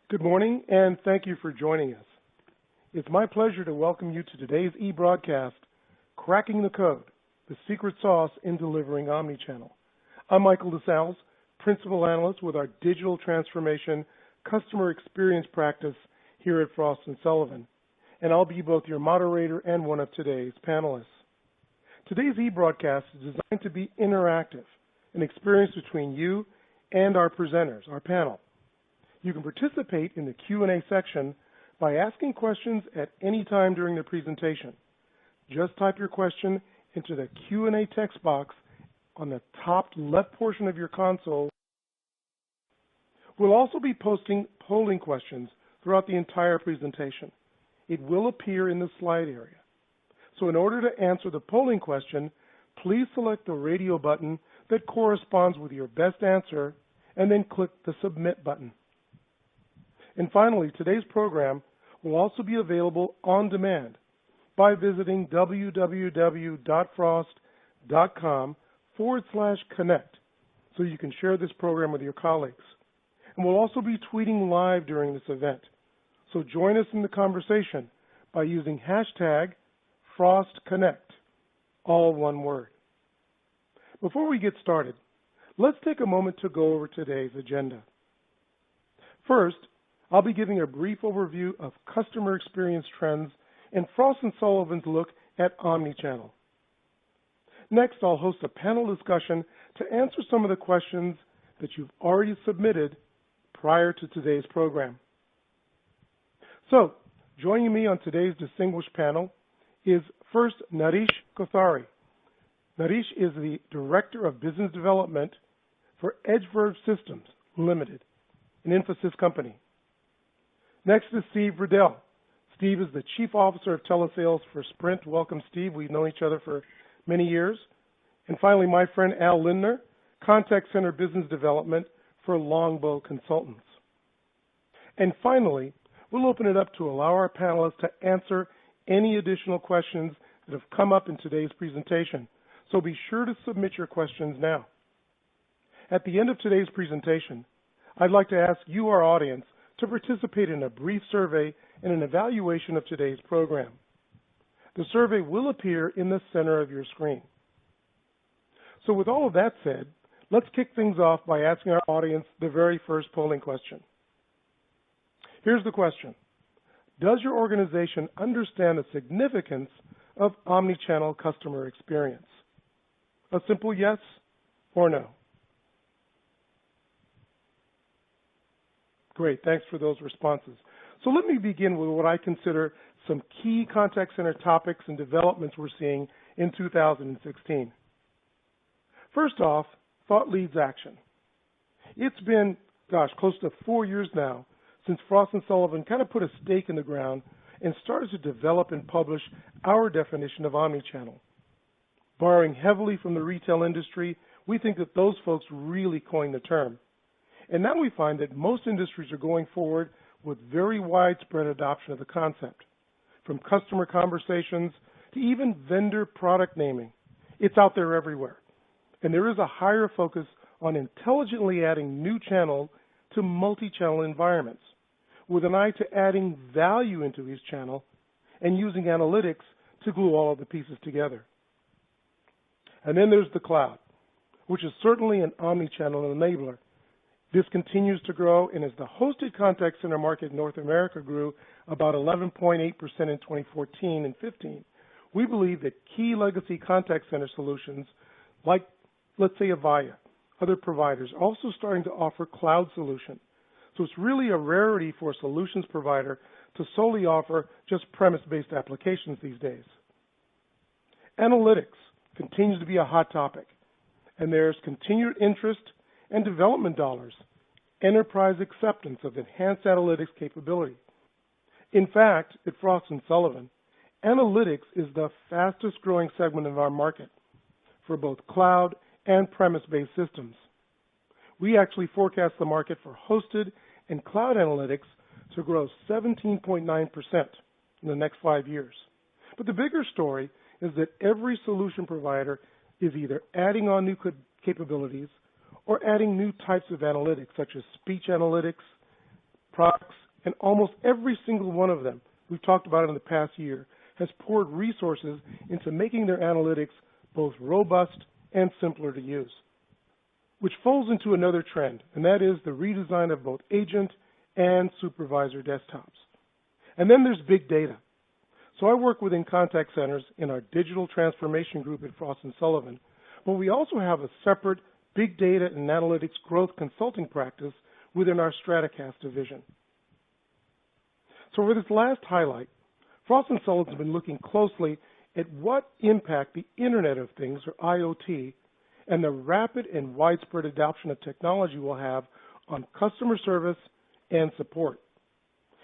Good morning, and thank you for joining us. It's my pleasure to welcome you to today's e-broadcast, Cracking the Code, the Secret Sauce in Delivering Omnichannel. I'm Michael DeSalles, Principal Analyst with our Digital Transformation Customer Experience Practice here at Frost & Sullivan, and I'll be both your moderator and one of today's panelists. Today's e-broadcast is designed to be interactive, an experience between you and our presenters, our panel. You can participate in the Q&A section by asking questions at any time during the presentation. Just type your question into the Q&A text box on the top left portion of your console. We'll also be posting polling questions throughout the entire presentation. It will appear in the slide area. So in order to answer the polling question, please select the radio button that corresponds with your best answer and then click the Submit button. And finally, today's program will also be available on demand by visiting www.frost.com/connect so you can share this program with your colleagues. And we'll also be tweeting live during this event. So join us in the conversation by using hashtag FrostConnect, all one word. Before we get started, let's take a moment to go over today's agenda. First, I'll be giving a brief overview of customer experience trends and Frost & Sullivan's look at Omnichannel. Next, I'll host a panel discussion to answer some of the questions that you've already submitted prior to today's program. So, joining me on today's distinguished panel is first Naresh Kothari. Naresh is the Director of Business Development for EdgeVerve Systems Limited, an Infosys company. Next is Steve Riddell. Steve is the Chief Officer of Telesales for Sprint. Welcome, Steve. We've known each other for many years. And finally, my friend Al Lindner, Contact Center Business Development for Longbow Consultants. And finally, we'll open it up to allow our panelists to answer any additional questions that have come up in today's presentation. So be sure to submit your questions now. At the end of today's presentation, I'd like to ask you, our audience, to participate in a brief survey and an evaluation of today's program. The survey will appear in the center of your screen. So with all of that said, let's kick things off by asking our audience the very first polling question. Here's the question. Does your organization understand the significance of omnichannel customer experience? A simple yes or no. Great, thanks for those responses. So let me begin with what I consider some key contact center topics and developments we're seeing in 2016. First off, thought leads action. It's been, close to 4 years now since Frost & Sullivan kind of put a stake in the ground and started to develop and publish our definition of omnichannel. Borrowing heavily from the retail industry, we think that those folks really coined the term. And now we find that most industries are going forward with very widespread adoption of the concept. From customer conversations to even vendor product naming, it's out there everywhere. And there is a higher focus on intelligently adding new channels to multi-channel environments, with an eye to adding value into each channel and using analytics to glue all of the pieces together. And then there's the cloud, which is certainly an omnichannel enabler. This continues to grow, and as the hosted contact center market in North America grew about 11.8% in 2014 and 15, we believe that key legacy contact center solutions like, let's say, Avaya, other providers, are also starting to offer cloud solutions. So it's really a rarity for a solutions provider to solely offer just premise-based applications these days. Analytics continues to be a hot topic, and there's continued interest and development dollars, enterprise acceptance of enhanced analytics capability. In fact, at Frost & Sullivan, analytics is the fastest growing segment of our market for both cloud and premise-based systems. We actually forecast the market for hosted and cloud analytics to grow 17.9% in the next 5 years. But the bigger story is that every solution provider is either adding on new capabilities or adding new types of analytics, such as speech analytics, products, and almost every single one of them, we've talked about it in the past year, has poured resources into making their analytics both robust and simpler to use, which folds into another trend, and that is the redesign of both agent and supervisor desktops. And then there's big data. So I work within contact centers in our digital transformation group at Frost & Sullivan, but we also have a separate big data and analytics growth consulting practice within our Stratacast division. So for this last highlight, Frost & Sullivan has been looking closely at what impact the Internet of Things, or IoT, and the rapid and widespread adoption of technology will have on customer service and support.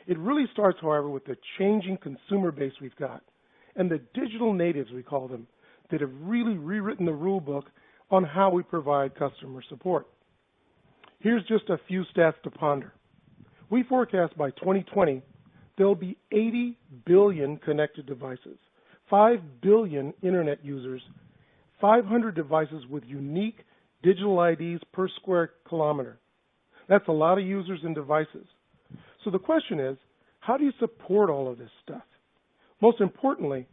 It really starts, however, with the changing consumer base we've got and the digital natives, we call them, that have really rewritten the rule book on how we provide customer support. Here's just a few stats to ponder. We forecast by 2020, there'll be 80 billion connected devices, 5 billion internet users, 500 devices with unique digital IDs per square kilometer. That's a lot of users and devices. So the question is, how do you support all of this stuff? Most importantly,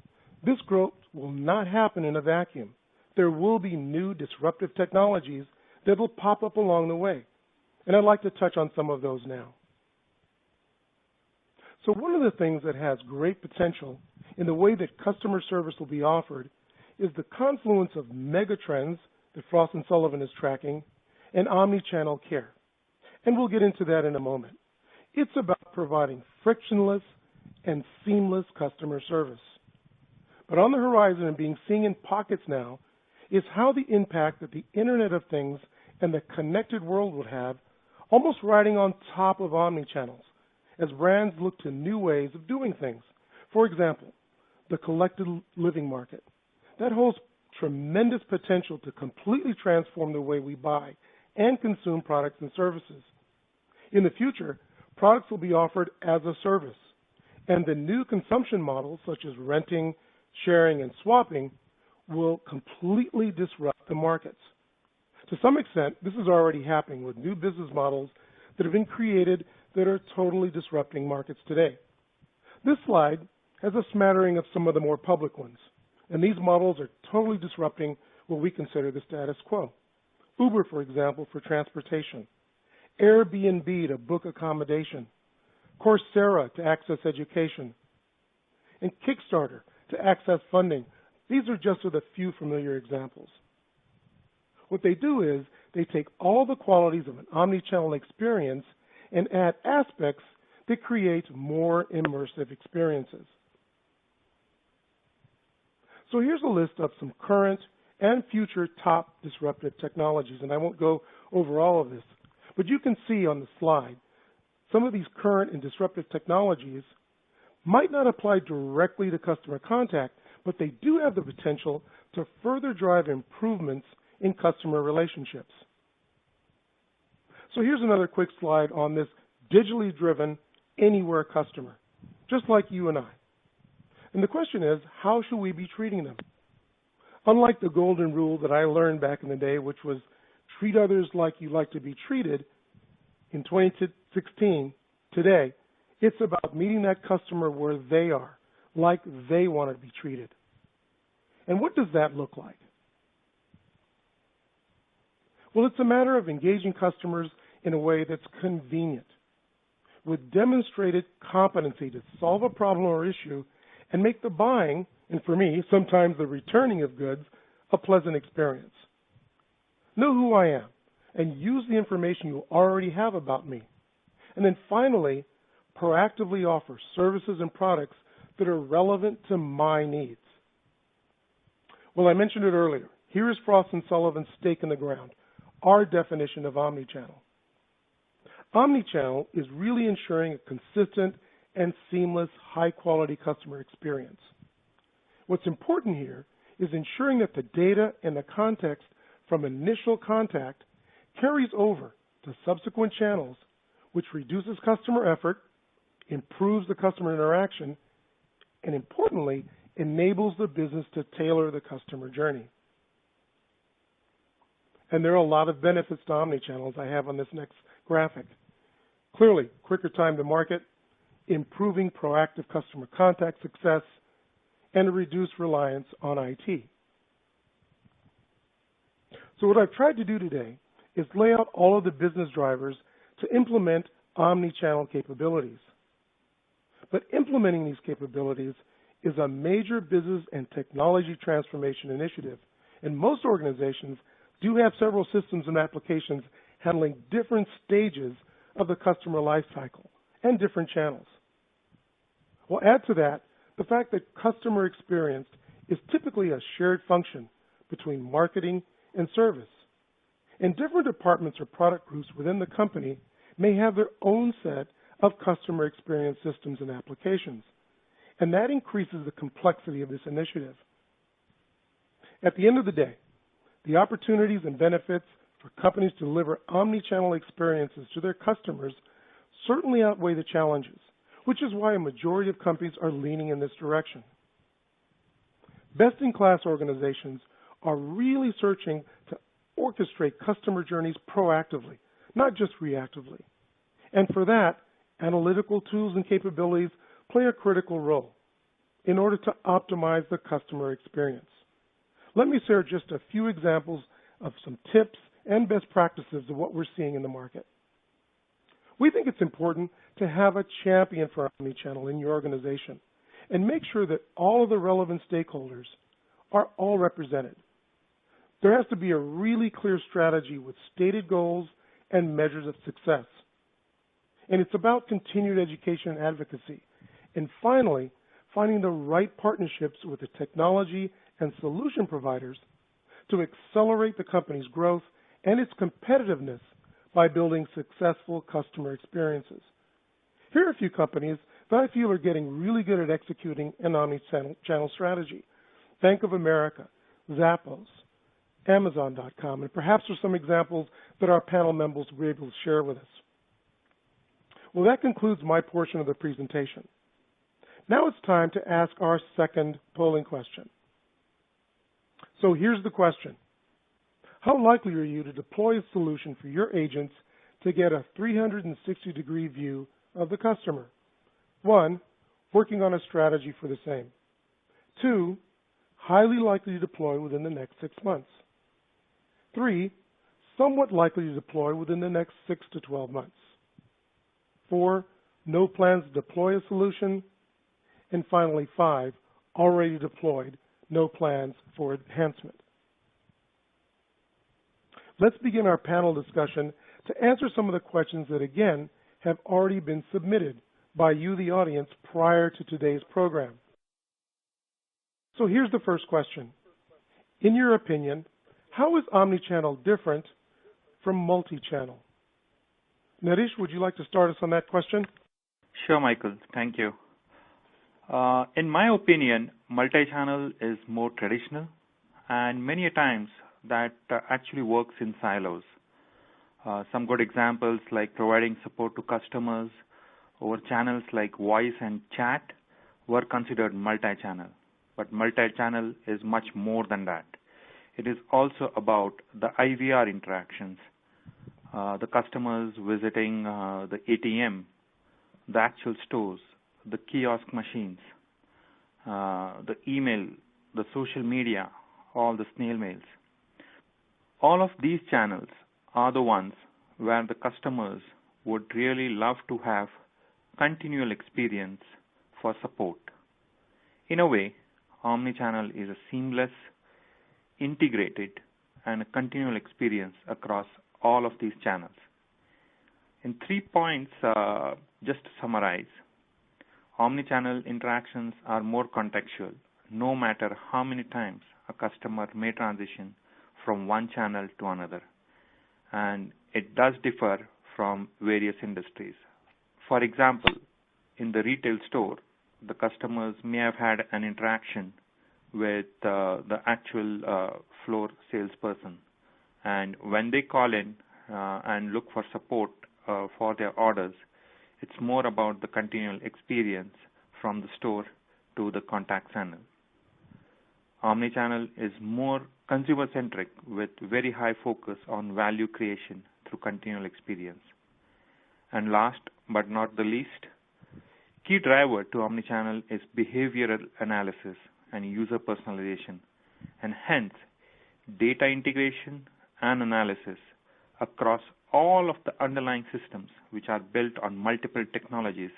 this growth will not happen in a vacuum. There will be new disruptive technologies that will pop up along the way. And I'd like to touch on some of those now. So one of the things that has great potential in the way that customer service will be offered is the confluence of mega trends that Frost & Sullivan is tracking and omni-channel care. And we'll get into that in a moment. It's about providing frictionless and seamless customer service. But on the horizon and being seen in pockets now is how the impact that the Internet of Things and the connected world would have, almost riding on top of omni-channels, as brands look to new ways of doing things. For example, the collected living market. That holds tremendous potential to completely transform the way we buy and consume products and services. In the future, products will be offered as a service, and the new consumption models, such as renting, sharing, and swapping, will completely disrupt the markets. To some extent, this is already happening with new business models that have been created that are totally disrupting markets today. This slide has a smattering of some of the more public ones, and these models are totally disrupting what we consider the status quo. Uber, for example, for transportation, Airbnb to book accommodation, Coursera to access education, and Kickstarter to access funding. These are just a few familiar examples. What they do is they take all the qualities of an omnichannel experience and add aspects that create more immersive experiences. So here's a list of some current and future top disruptive technologies, and I won't go over all of this, but you can see on the slide some of these current and disruptive technologies might not apply directly to customer contact, but they do have the potential to further drive improvements in customer relationships. So here's another quick slide on this digitally driven anywhere customer, just like you and I. And the question is, how should we be treating them? Unlike the golden rule that I learned back in the day, which was treat others like you like to be treated, in 2016, today, it's about meeting that customer where they are, like they want to be treated. And what does that look like? Well, it's a matter of engaging customers in a way that's convenient, with demonstrated competency to solve a problem or issue and make the buying, and for me, sometimes the returning of goods, a pleasant experience. Know who I am and use the information you already have about me. And then finally, proactively offer services and products that are relevant to my needs. Well, I mentioned it earlier. Here is Frost & Sullivan's stake in the ground, our definition of omnichannel. Omnichannel is really ensuring a consistent and seamless, high-quality customer experience. What's important here is ensuring that the data and the context from initial contact carries over to subsequent channels, which reduces customer effort, improves the customer interaction, and importantly, enables the business to tailor the customer journey. And there are a lot of benefits to omnichannel, as I have on this next graphic. Clearly, quicker time to market, improving proactive customer contact success, and a reduced reliance on IT. So what I've tried to do today is lay out all of the business drivers to implement omni-channel capabilities. But implementing these capabilities is a major business and technology transformation initiative, and most organizations do have several systems and applications handling different stages of the customer life cycle and different channels. We'll add to that the fact that customer experience is typically a shared function between marketing and service, and different departments or product groups within the company may have their own set of customer experience systems and applications, and that increases the complexity of this initiative. At the end of the day, the opportunities and benefits for companies to deliver omni-channel experiences to their customers certainly outweigh the challenges, which is why a majority of companies are leaning in this direction. Best-in-class organizations are really searching to orchestrate customer journeys proactively, not just reactively. And for that, analytical tools and capabilities play a critical role in order to optimize the customer experience. Let me share just a few examples of some tips and best practices of what we're seeing in the market. We think it's important to have a champion for omnichannel in your organization and make sure that all of the relevant stakeholders are all represented. There has to be a really clear strategy with stated goals and measures of success. And it's about continued education and advocacy. And finally, finding the right partnerships with the technology and solution providers to accelerate the company's growth and its competitiveness by building successful customer experiences. Here are a few companies that I feel are getting really good at executing an omni-channel strategy. Bank of America, Zappos, Amazon.com, and perhaps there's some examples that our panel members will be able to share with us. Well, that concludes my portion of the presentation. Now it's time to ask our second polling question. So here's the question. How likely are you to deploy a solution for your agents to get a 360-degree view of the customer? 1, working on a strategy for the same. 2, highly likely to deploy within the next 6 months. 3, somewhat likely to deploy within the next 6 to 12 months. 4, no plans to deploy a solution. And finally, 5, already deployed, no plans for enhancement. Let's begin our panel discussion to answer some of the questions that, again, have already been submitted by you, the audience, prior to today's program. So here's the first question. In your opinion, how is omnichannel different from multi-channel? Naresh, would you like to start us on that question? Sure, Michael. Thank you. In my opinion, multi-channel is more traditional, and many a times that actually works in silos. Some good examples like providing support to customers over channels like voice and chat were considered multi-channel. But multi-channel is much more than that. It is also about the IVR interactions, the customers visiting the ATM, the actual stores, the kiosk machines, the email, the social media, all the snail mails. All of these channels are the ones where the customers would really love to have continual experience for support. In a way, omnichannel is a seamless, integrated, and a continual experience across all of these channels. In 3 points, just to summarize, omnichannel interactions are more contextual, no matter how many times a customer may transition from one channel to another. And it does differ from various industries. For example, in the retail store, the customers may have had an interaction with the actual floor salesperson. And when they call in and look for support for their orders, it's more about the continual experience from the store to the contact center. Omnichannel is more consumer-centric with very high focus on value creation through continual experience. And last but not the least, key driver to Omnichannel is behavioral analysis and user personalization, and hence data integration and analysis across all of the underlying systems which are built on multiple technologies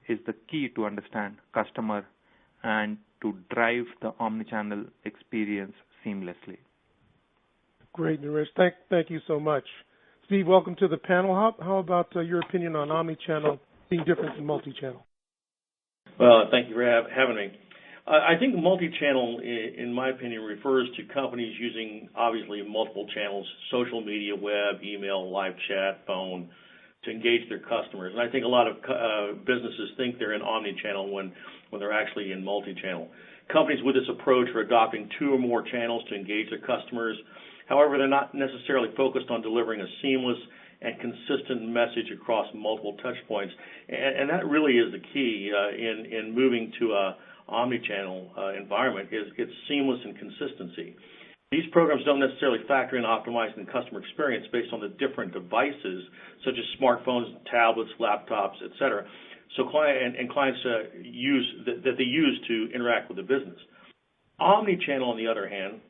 is the key to understand customer and to drive the omnichannel experience seamlessly. Great, Naresh. Thank you so much. Steve, welcome to the panel. How about your opinion on omnichannel being different from multi-channel? Well, thank you for having me. I think multi-channel, in my opinion, refers to companies using, obviously, multiple channels, social media, web, email, live chat, phone, to engage their customers. And I think a lot of businesses think they're in omni-channel when they're actually in multi-channel. Companies with this approach are adopting 2 or more channels to engage their customers. However, they're not necessarily focused on delivering a seamless and consistent message across multiple touch points. And that really is the key in moving to a omni-channel environment, is its seamless and consistency. These programs don't necessarily factor in optimizing the customer experience based on the different devices, such as smartphones, tablets, laptops, et cetera, so clients that they use to interact with the business. Omni-channel, on the other hand,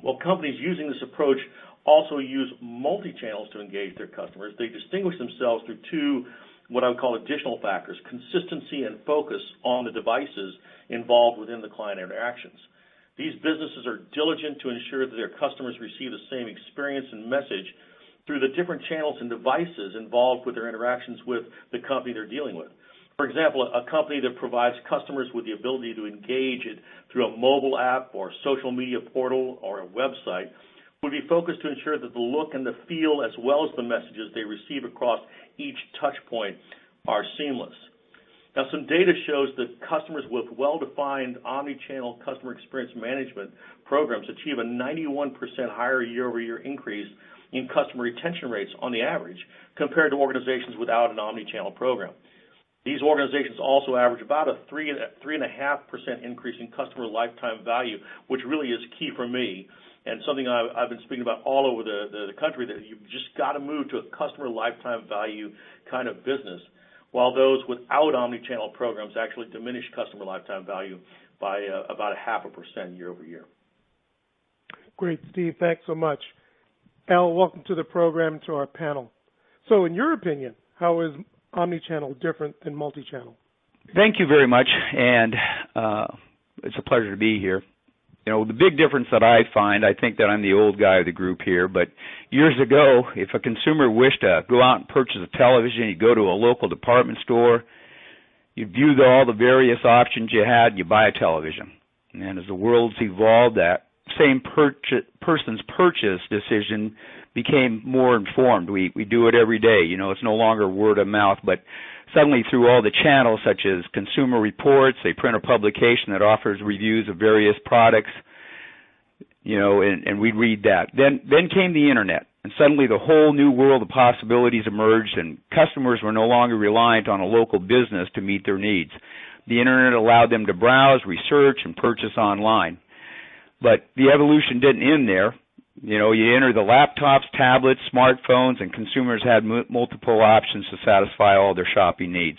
while companies using this approach also use multi-channels to engage their customers, they distinguish themselves through 2 what I would call additional factors: consistency and focus on the devices involved within the client interactions. These businesses are diligent to ensure that their customers receive the same experience and message through the different channels and devices involved with their interactions with the company they're dealing with. For example, a company that provides customers with the ability to engage it through a mobile app or social media portal or a website would be focused to ensure that the look and the feel, as well as the messages they receive across each touch point, are seamless. Now, some data shows that customers with well-defined omni-channel customer experience management programs achieve a 91% higher year-over-year increase in customer retention rates on the average compared to organizations without an omni-channel program. These organizations also average about a 3.5% increase in customer lifetime value, which really is key for me, and something I've been speaking about all over the country, that you've just got to move to a customer lifetime value kind of business, while those without omni-channel programs actually diminish customer lifetime value by about 0.5% year over year. Great, Steve. Thanks so much. Al, welcome to the program, to our panel. So in your opinion, how is omni-channel different than multi-channel? Thank you very much, and it's a pleasure to be here. You know, the big difference that I find, I think that I'm the old guy of the group here, but years ago, if a consumer wished to go out and purchase a television, you'd go to a local department store, you'd view all the various options you had, and you buy a television. And as the world's evolved, that same person's purchase decision became more informed. We do it every day. You know, it's no longer word of mouth, but suddenly through all the channels such as Consumer Reports, they print a publication that offers reviews of various products, you know, and we read that. Then came the Internet, and suddenly the whole new world of possibilities emerged, and customers were no longer reliant on a local business to meet their needs. The Internet allowed them to browse, research, and purchase online. But the evolution didn't end there. You know, you enter the laptops, tablets, smartphones, and consumers had multiple options to satisfy all their shopping needs.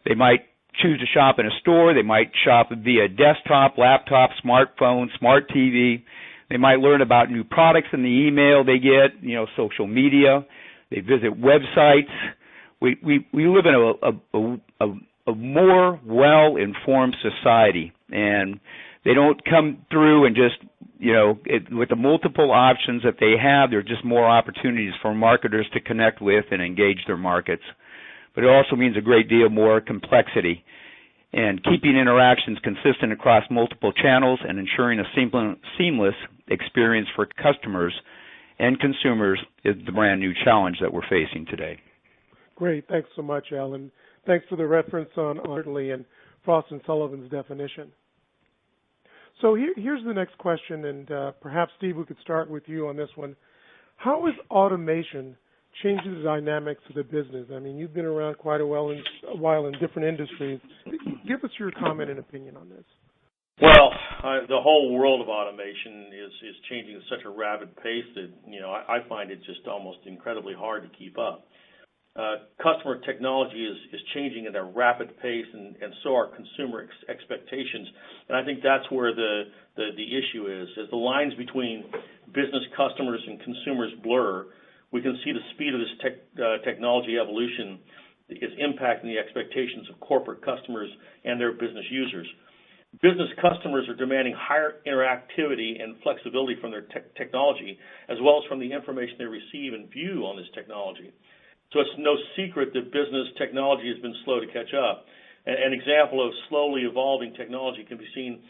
They might choose to shop in a store. They might shop via desktop, laptop, smartphone, smart TV. They might learn about new products in the email they get, you know, social media. They visit websites. We live in a more well-informed society, and they don't come through and just, you know, with the multiple options that they have, there are just more opportunities for marketers to connect with and engage their markets. But it also means a great deal more complexity. And keeping interactions consistent across multiple channels and ensuring a seamless experience for customers and consumers is the brand new challenge that we're facing today. Great. Thanks so much, Alan. Thanks for the reference on Hartley and Frost and Sullivan's definition. So here's the next question, and perhaps, Steve, we could start with you on this one. How is automation changing the dynamics of the business? I mean, you've been around quite a while in different industries. Give us your comment and opinion on this. Well, the whole world of automation is changing at such a rapid pace that, you know, I find it just almost incredibly hard to keep up. Customer technology is changing at a rapid pace, and so are consumer expectations. And I think that's where the issue is. As the lines between business customers and consumers blur, we can see the speed of this technology evolution is impacting the expectations of corporate customers and their business users. Business customers are demanding higher interactivity and flexibility from their technology, as well as from the information they receive and view on this technology. So it's no secret that business technology has been slow to catch up. An example of slowly evolving technology can be seen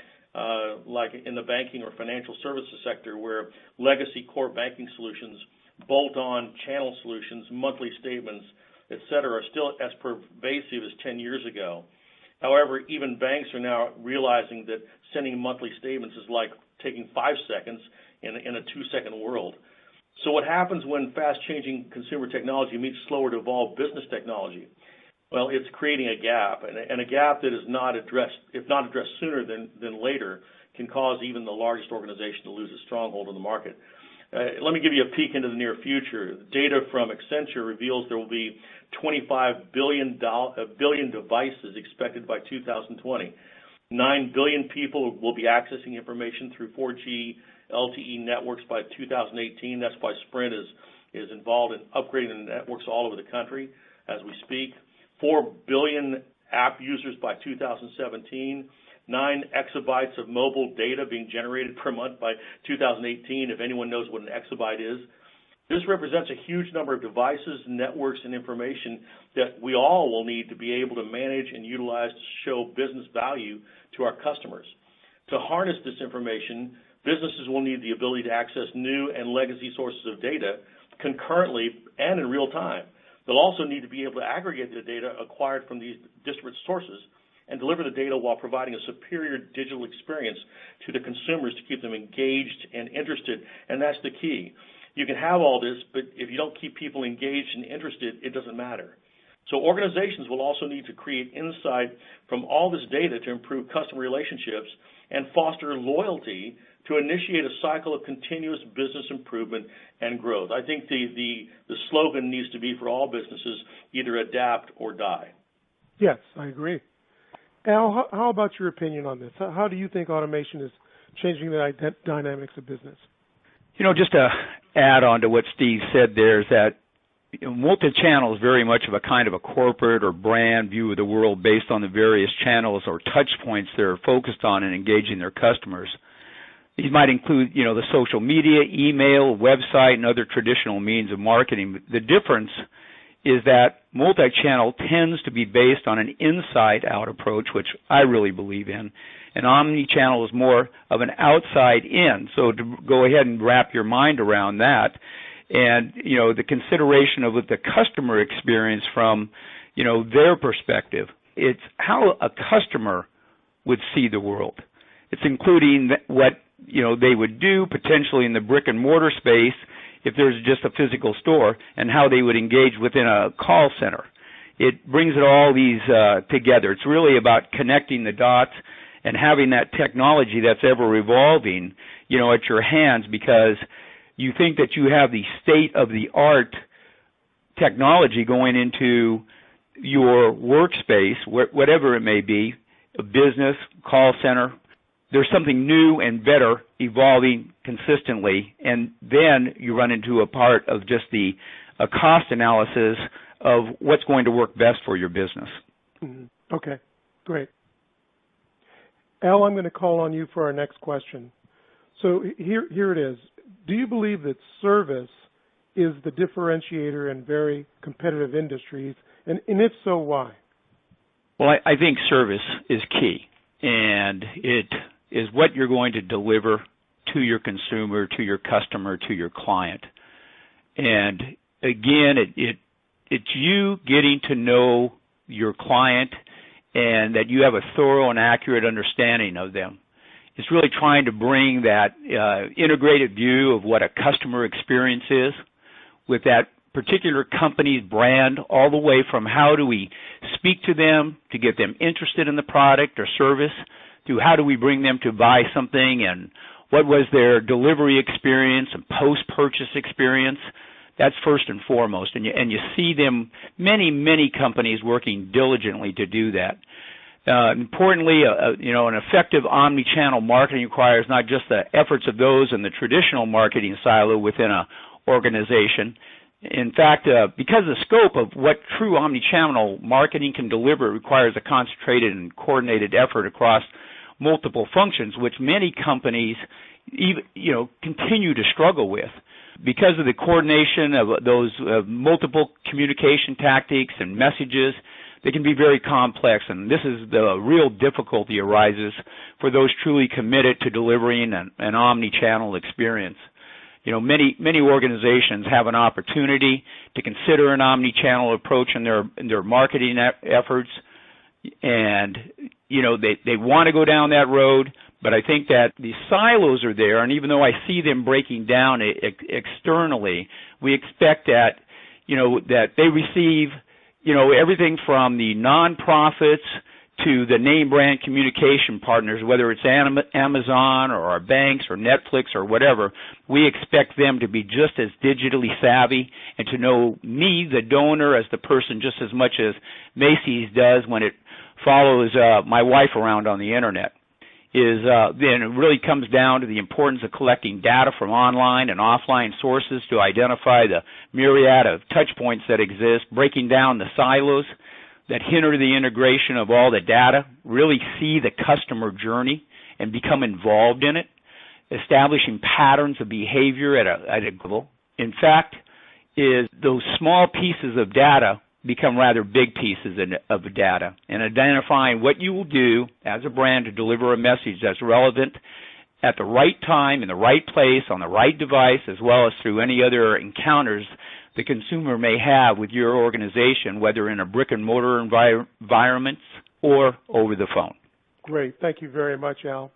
like in the banking or financial services sector, where legacy core banking solutions, bolt-on channel solutions, monthly statements, et cetera, are still as pervasive as 10 years ago. However, even banks are now realizing that sending monthly statements is like taking 5 seconds in a 2-second world. So what happens when fast-changing consumer technology meets slower to evolve business technology? Well, it's creating a gap, and a gap that is not addressed, if not addressed sooner than later, can cause even the largest organization to lose a stronghold in the market. Let me give you a peek into the near future. Data from Accenture reveals there will be 25 billion devices expected by 2020. 9 billion people will be accessing information through 4G LTE networks by 2018. That's why Sprint is involved in upgrading the networks all over the country as we speak. 4 billion app users by 2017. 9 exabytes of mobile data being generated per month by 2018, if anyone knows what an exabyte is. This represents a huge number of devices, networks, and information that we all will need to be able to manage and utilize to show business value to our customers. To harness this information, businesses will need the ability to access new and legacy sources of data concurrently and in real time. They'll also need to be able to aggregate the data acquired from these disparate sources and deliver the data while providing a superior digital experience to the consumers to keep them engaged and interested, and that's the key. You can have all this, but if you don't keep people engaged and interested, it doesn't matter. So organizations will also need to create insight from all this data to improve customer relationships and foster loyalty to initiate a cycle of continuous business improvement and growth. I think the slogan needs to be for all businesses, either adapt or die. Yes, I agree. Al, how about your opinion on this? How do you think automation is changing the dynamics of business? You know, just to add on to what Steve said there is that multi-channel is very much of a kind of a corporate or brand view of the world based on the various channels or touch points they're focused on in engaging their customers. These might include, the social media, email, website, and other traditional means of marketing. The difference is that multi-channel tends to be based on an inside-out approach, which I really believe in, and omni-channel is more of an outside-in. So to go ahead and wrap your mind around that, and the consideration of the customer experience from their perspective, it's how a customer would see the world. It's including what they would do potentially in the brick and mortar space if there's just a physical store, and how they would engage within a call center. It brings it all these together. It's really about connecting the dots and having that technology that's ever evolving, at your hands, because you think that you have the state-of-the-art technology going into your workspace, whatever it may be, a business, call center. There's something new and better evolving consistently, and then you run into a part of just a cost analysis of what's going to work best for your business. Mm-hmm. Okay, great. Al, I'm going to call on you for our next question. So here it is. Do you believe that service is the differentiator in very competitive industries, and if so, why? Well, I think service is key, and it is what you're going to deliver to your consumer, to your customer, to your client. And again, it's you getting to know your client and that you have a thorough and accurate understanding of them. It's really trying to bring that integrated view of what a customer experience is with that particular company's brand, all the way from how do we speak to them to get them interested in the product or service, to how do we bring them to buy something, and what was their delivery experience and post-purchase experience, That's first and foremost, and you see them, many companies working diligently to do that. Importantly, an effective omni-channel marketing requires not just the efforts of those in the traditional marketing silo within an organization. In fact, because the scope of what true omni-channel marketing can deliver requires a concentrated and coordinated effort across multiple functions, which many companies continue to struggle with. Because of the coordination of those multiple communication tactics and messages, they can be very complex, and this is the real difficulty arises for those truly committed to delivering an omni-channel experience. Many organizations have an opportunity to consider an omni-channel approach in their marketing efforts, and they want to go down that road, but I think that the silos are there, and even though I see them breaking down externally, we expect that that they receive everything from the nonprofits to the name brand communication partners, whether it's Amazon or our banks or Netflix or whatever. We expect them to be just as digitally savvy and to know me, the donor, as the person just as much as Macy's does when it follows my wife around on the internet. Then it really comes down to the importance of collecting data from online and offline sources to identify the myriad of touch points that exist, breaking down the silos that hinder the integration of all the data, really see the customer journey and become involved in it, establishing patterns of behavior at a level. In fact, those small pieces of data become rather big pieces of data, and identifying what you will do as a brand to deliver a message that's relevant at the right time, in the right place, on the right device, as well as through any other encounters the consumer may have with your organization, whether in a brick-and-mortar environment or over the phone. Great. Thank you very much, Al.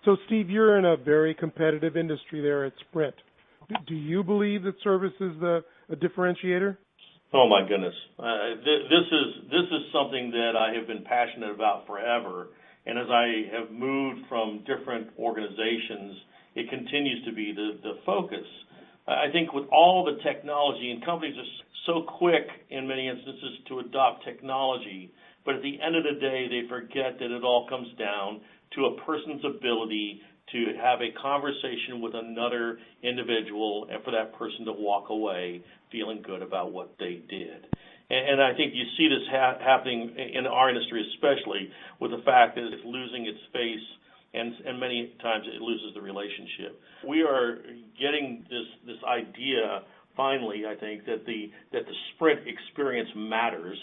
So, Steve, you're in a very competitive industry there at Sprint. Do you believe that service is a differentiator? Oh my goodness, this is something that I have been passionate about forever, and as I have moved from different organizations, it continues to be the focus. I think with all the technology, and companies are so quick in many instances to adopt technology, but at the end of the day, they forget that it all comes down to a person's ability to have a conversation with another individual and for that person to walk away feeling good about what they did. And I think you see this happening in our industry, especially with the fact that it's losing its face and many times it loses the relationship. We are getting this idea finally, I think, that the Sprint experience matters.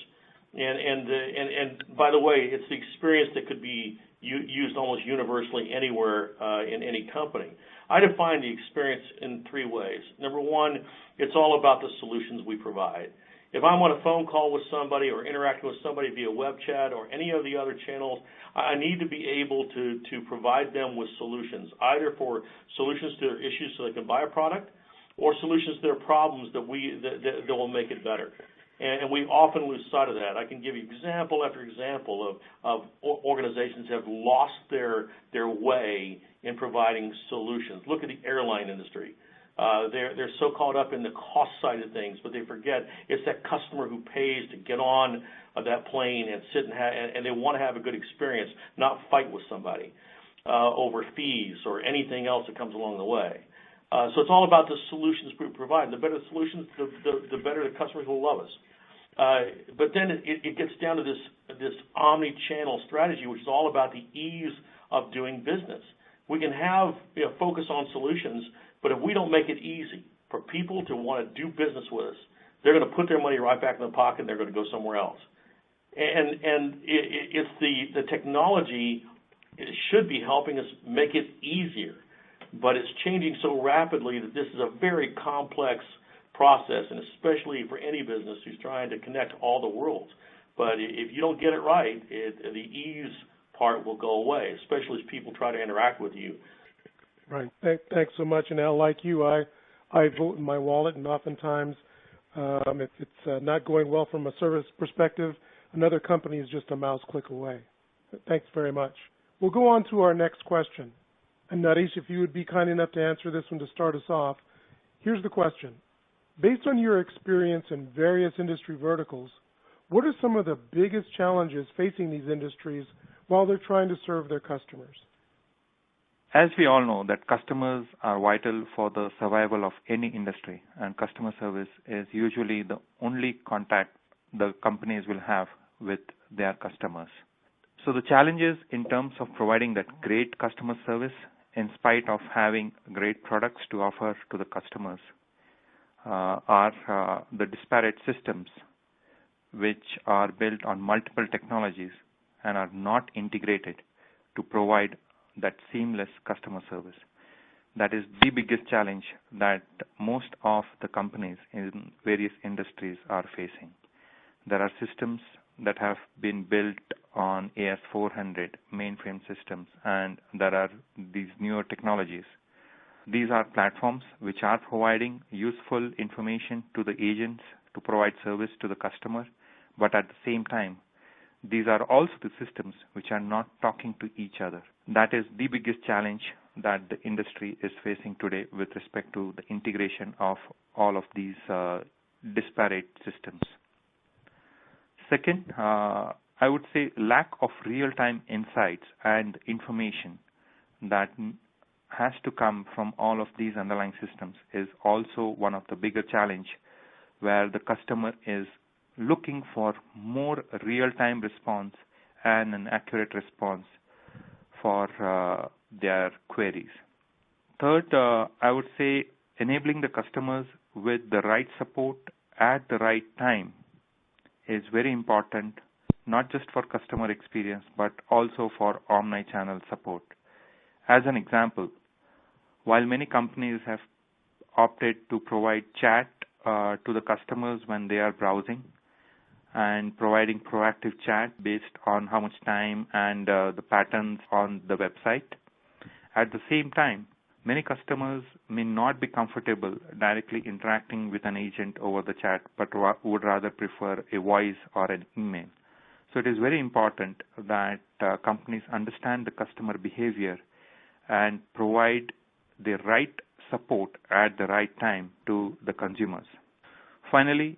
And by the way, it's the experience that could be used almost universally anywhere in any company. I define the experience in three ways. Number one, it's all about the solutions we provide. If I'm on a phone call with somebody or interacting with somebody via web chat or any of the other channels, I need to be able to provide them with solutions, either for solutions to their issues so they can buy a product or solutions to their problems that will make it better. And we often lose sight of that. I can give you example after example of organizations have lost their way in providing solutions. Look at the airline industry. They're so caught up in the cost side of things, but they forget it's that customer who pays to get on that plane and sit and they want to have a good experience, not fight with somebody over fees or anything else that comes along the way. So it's all about the solutions we provide. The better the solutions, the better the customers will love us. But then it gets down to this omni-channel strategy, which is all about the ease of doing business. We can have focus on solutions, but if we don't make it easy for people to want to do business with us, they're going to put their money right back in the pocket and they're going to go somewhere else. And it's the technology should be helping us make it easier, but it's changing so rapidly that this is a very complex process, and especially for any business who's trying to connect all the worlds. But if you don't get it right, the ease part will go away, especially as people try to interact with you. Right. Thanks so much. And Al, like you, I vote in my wallet, and oftentimes if it's not going well from a service perspective, another company is just a mouse click away. Thanks very much. We'll go on to our next question. And Naresh, if you would be kind enough to answer this one to start us off, here's the question. Based on your experience in various industry verticals, what are some of the biggest challenges facing these industries while they're trying to serve their customers? As we all know that customers are vital for the survival of any industry, and customer service is usually the only contact the companies will have with their customers. So the challenges in terms of providing that great customer service in spite of having great products to offer to the customers are the disparate systems which are built on multiple technologies and are not integrated to provide that seamless customer service. That is the biggest challenge that most of the companies in various industries are facing. There are systems that have been built on AS400 mainframe systems, and there are these newer technologies. These are platforms which are providing useful information to the agents to provide service to the customer, but at the same time, these are also the systems which are not talking to each other. That is the biggest challenge that the industry is facing today with respect to the integration of all of these disparate systems. Second, I would say lack of real-time insights and information that has to come from all of these underlying systems is also one of the bigger challenge, where the customer is looking for more real-time response and an accurate response for their queries. Third, I would say enabling the customers with the right support at the right time is very important, not just for customer experience, but also for omni-channel support. As an example, while many companies have opted to provide chat to the customers when they are browsing and providing proactive chat based on how much time and the patterns on the website, at the same time, many customers may not be comfortable directly interacting with an agent over the chat, but would rather prefer a voice or an email. So it is very important that companies understand the customer behavior and provide the right support at the right time to the consumers. Finally,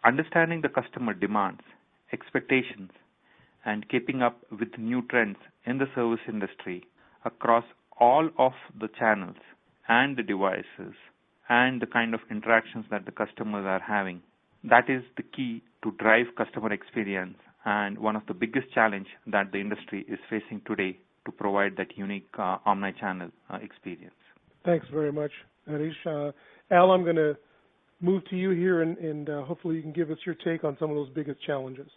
understanding the customer demands, expectations, and keeping up with new trends in the service industry across all of the channels and the devices and the kind of interactions that the customers are having. That is the key to drive customer experience and one of the biggest challenge that the industry is facing today to provide that unique omni-channel experience. Thanks very much, Naresh. Al, I'm going to move to you here, and hopefully you can give us your take on some of those biggest challenges.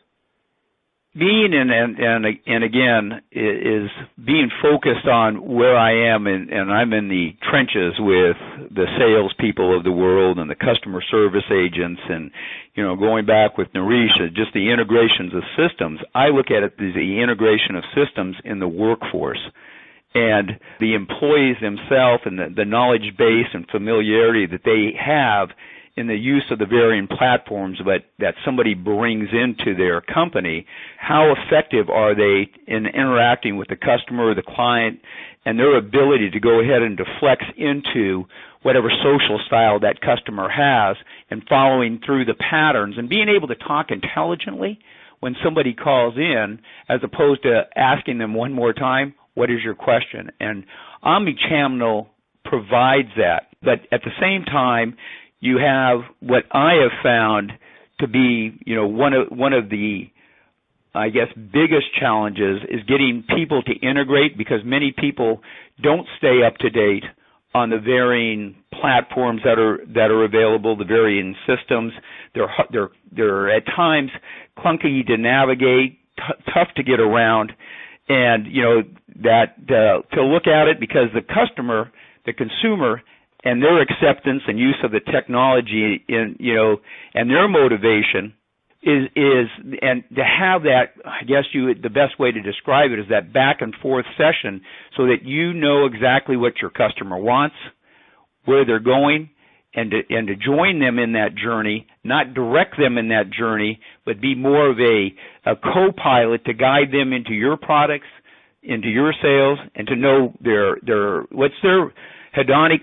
Being and again is being focused on where I am, and I'm in the trenches with the salespeople of the world and the customer service agents, and going back with Naresh, just the integrations of systems. I look at it as the integration of systems in the workforce, and the employees themselves and the knowledge base and familiarity that they have in the use of the varying platforms that somebody brings into their company. How effective are they in interacting with the customer or the client, and their ability to go ahead and deflect into whatever social style that customer has and following through the patterns and being able to talk intelligently when somebody calls in, as opposed to asking them one more time, what is your question? And Omnichannel provides that. But at the same time, you have what I have found to be, one of the, I guess, biggest challenges is getting people to integrate, because many people don't stay up to date on the varying platforms that are available, the varying systems. They're at times clunky to navigate, tough to get around, and to look at it, because the customer, the consumer, and their acceptance and use of the technology and their motivation is and to have that, I guess the best way to describe it is that back and forth session, so that you know exactly what your customer wants, where they're going, and to join them in that journey, not direct them in that journey, but be more of a co-pilot to guide them into your products, into your sales, and to know what's their hedonic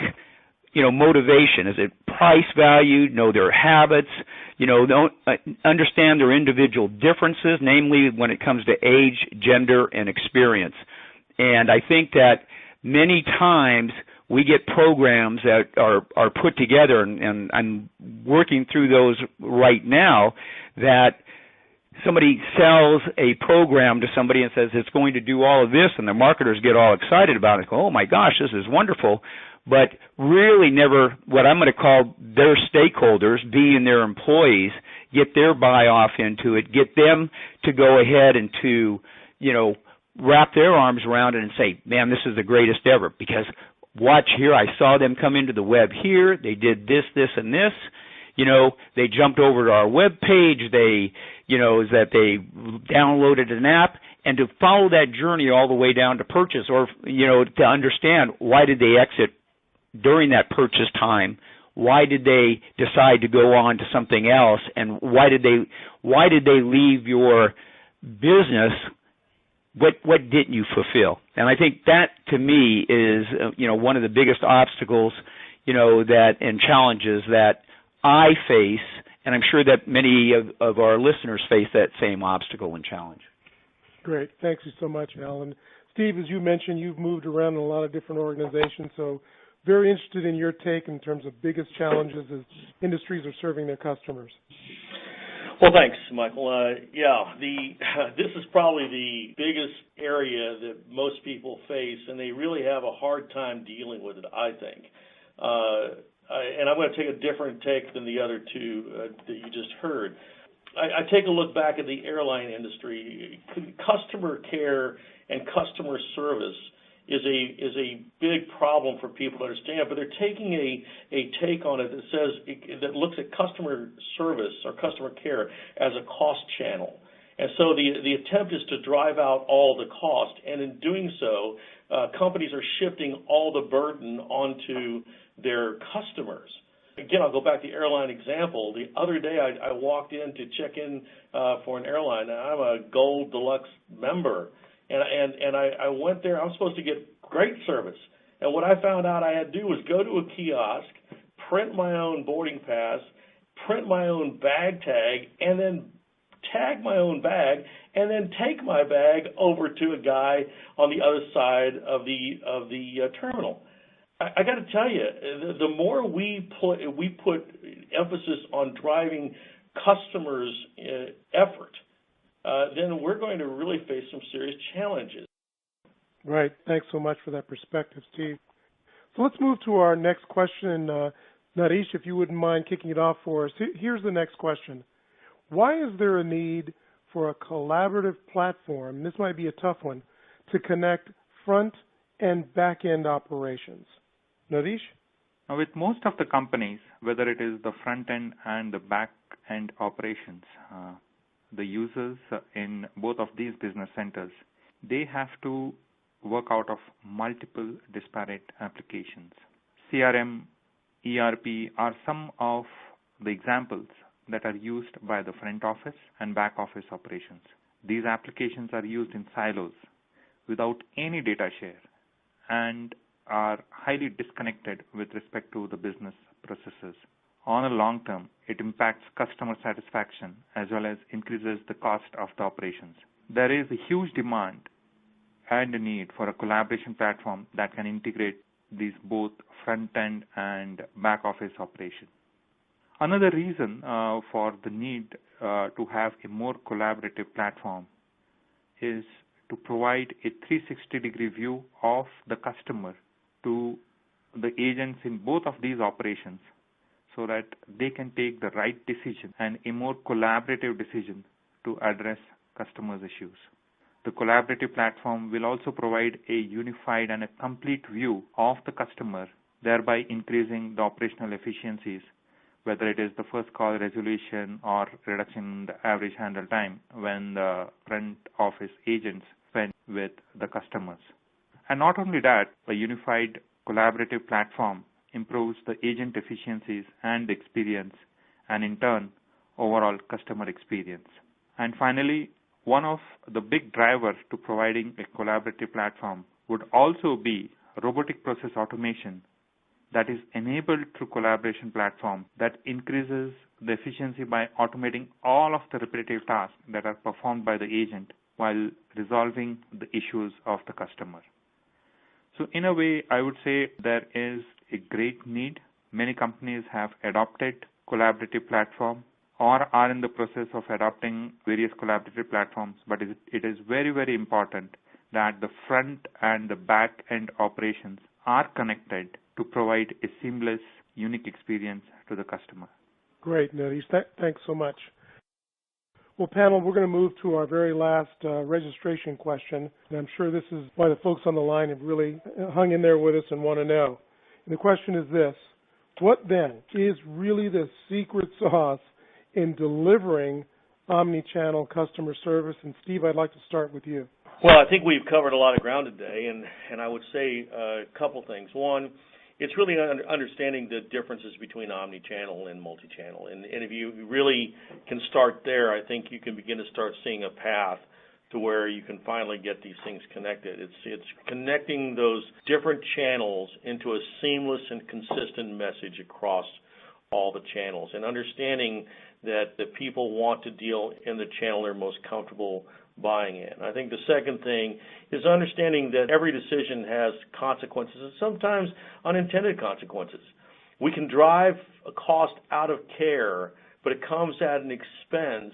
motivation? Is it price value? Know their habits? Don't understand their individual differences, namely when it comes to age, gender, and experience. And I think that many times we get programs that are put together, and I'm working through those right now, that somebody sells a program to somebody and says it's going to do all of this, and the marketers get all excited about it, go, oh my gosh, this is wonderful, but really never what I'm going to call their stakeholders, being their employees, get their buy-off into it, get them to go ahead and to, wrap their arms around it and say, man, this is the greatest ever, because watch here, I saw them come into the web here, they did this, this, and this, they jumped over to our web page, they downloaded an app, and to follow that journey all the way down to purchase, or, to understand why did they exit during that purchase time, why did they decide to go on to something else, and why did they leave your business? What didn't you fulfill? And I think that, to me, is one of the biggest obstacles, and challenges that I face, and I'm sure that many of our listeners face that same obstacle and challenge. Great. Thank you so much, Alan. Steve, as you mentioned, you've moved around in a lot of different organizations, so very interested in your take in terms of biggest challenges as industries are serving their customers. Well, thanks, Michael. This is probably the biggest area that most people face, and they really have a hard time dealing with it, I think. And I'm going to take a different take than the other two that you just heard. I take a look back at the airline industry. Customer care and customer service is a big problem for people to understand, but they're taking a take on it that looks at customer service or customer care as a cost channel. And so the attempt is to drive out all the cost, and in doing so, companies are shifting all the burden onto their customers. Again, I'll go back to the airline example. The other day, I walked in to check in for an airline. I'm a Gold Deluxe member, and I went there. I'm supposed to get great service. And what I found out I had to do was go to a kiosk, print my own boarding pass, print my own bag tag, and then tag my own bag, and then take my bag over to a guy on the other side of the terminal. I got to tell you, the more we put emphasis on driving customers' effort, then we're going to really face some serious challenges. Right. Thanks so much for that perspective, Steve. So let's move to our next question. Naresh, if you wouldn't mind kicking it off for us. Here's the next question. Why is there a need for a collaborative platform, this might be a tough one, to connect front and back-end operations? Naresh? Now, with most of the companies, whether it is the front-end and the back-end operations, the users in both of these business centers, they have to work out of multiple disparate applications. CRM, ERP are some of the examples that are used by the front office and back office operations. These applications are used in silos without any data share and are highly disconnected with respect to the business processes. On a long term, it impacts customer satisfaction as well as increases the cost of the operations. There is a huge demand and a need for a collaboration platform that can integrate these both front-end and back-office operations. Another reason for the need to have a more collaborative platform is to provide a 360-degree view of the customer to the agents in both of these operations so that they can take the right decision and a more collaborative decision to address customers' issues. The collaborative platform will also provide a unified and a complete view of the customer, thereby increasing the operational efficiencies, whether it is the first call resolution or reduction in the average handle time when the front office agents spend with the customers. And not only that, a unified collaborative platform improves the agent efficiencies and experience, and in turn, overall customer experience. And finally, one of the big drivers to providing a collaborative platform would also be robotic process automation that is enabled through collaboration platform that increases the efficiency by automating all of the repetitive tasks that are performed by the agent while resolving the issues of the customer. So in a way, I would say there is a great need. Many companies have adopted collaborative platform or are in the process of adopting various collaborative platforms, but it is very, very important that the front and the back end operations are connected to provide a seamless, unique experience to the customer. Great, Naresh. Thanks so much. Well, panel, we're going to move to our very last registration question, and I'm sure this is why the folks on the line have really hung in there with us and want to know. And the question is this: what then is really the secret sauce in delivering omni-channel customer service? And Steve, I'd like to start with you. Well, I think we've covered a lot of ground today, and I would say a couple things. One, it's really understanding the differences between omni-channel and multi-channel. And if you really can start there, I think you can begin to start seeing a path to where you can finally get these things connected. It's connecting those different channels into a seamless and consistent message across all the channels, and understanding that the people want to deal in the channel they're most comfortable buying in. I think the second thing is understanding that every decision has consequences, and sometimes unintended consequences. We can drive a cost out of care, but it comes at an expense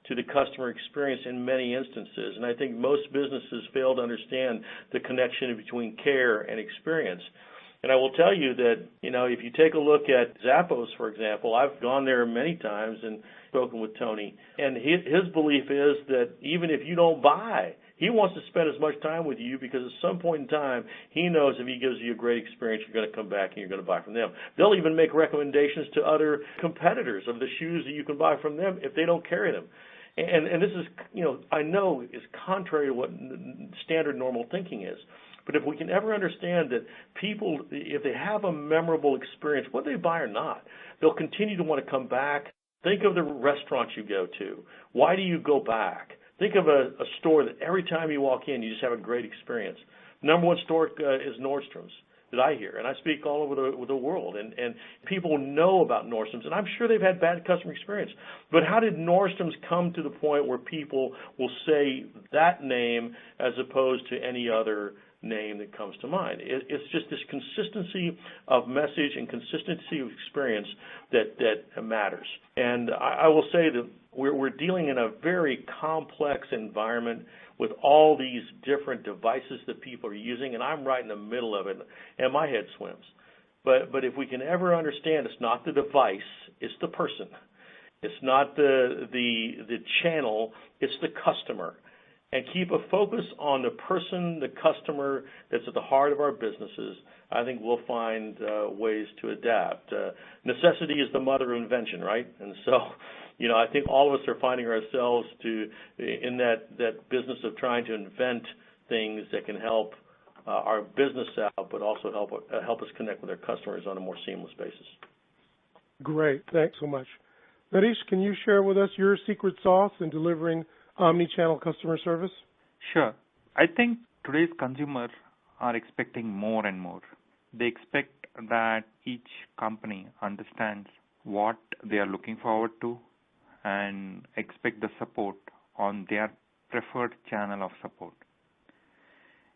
to the customer experience in many instances. And I think most businesses fail to understand the connection between care and experience. And I will tell you that, if you take a look at Zappos, for example, I've gone there many times and spoken with Tony, and his belief is that even if you don't buy, he wants to spend as much time with you because at some point in time, he knows if he gives you a great experience, you're going to come back and you're going to buy from them. They'll even make recommendations to other competitors of the shoes that you can buy from them if they don't carry them. And this is, I know is contrary to what standard normal thinking is. But if we can ever understand that people, if they have a memorable experience, whether they buy or not, they'll continue to want to come back. Think of the restaurants you go to. Why do you go back? Think of a store that every time you walk in, you just have a great experience. Number one store is Nordstrom's that I hear, and I speak all over the world, and people know about Nordstrom's, and I'm sure they've had bad customer experience. But how did Nordstrom's come to the point where people will say that name as opposed to any other name that comes to mind? It's just this consistency of message and consistency of experience that matters. And I will say that we're dealing in a very complex environment with all these different devices that people are using, and I'm right in the middle of it, and my head swims. But if we can ever understand, it's not the device, it's the person. It's not the channel, it's the customer. And keep a focus on the person, the customer that's at the heart of our businesses, I think we'll find ways to adapt. Necessity is the mother of invention, right? And so, I think all of us are finding ourselves in that business of trying to invent things that can help our business out, but also help us connect with our customers on a more seamless basis. Great. Thanks so much. Naresh, can you share with us your secret sauce in delivering omni-channel customer service? Sure. I think today's consumers are expecting more and more. They expect that each company understands what they are looking forward to and expect the support on their preferred channel of support.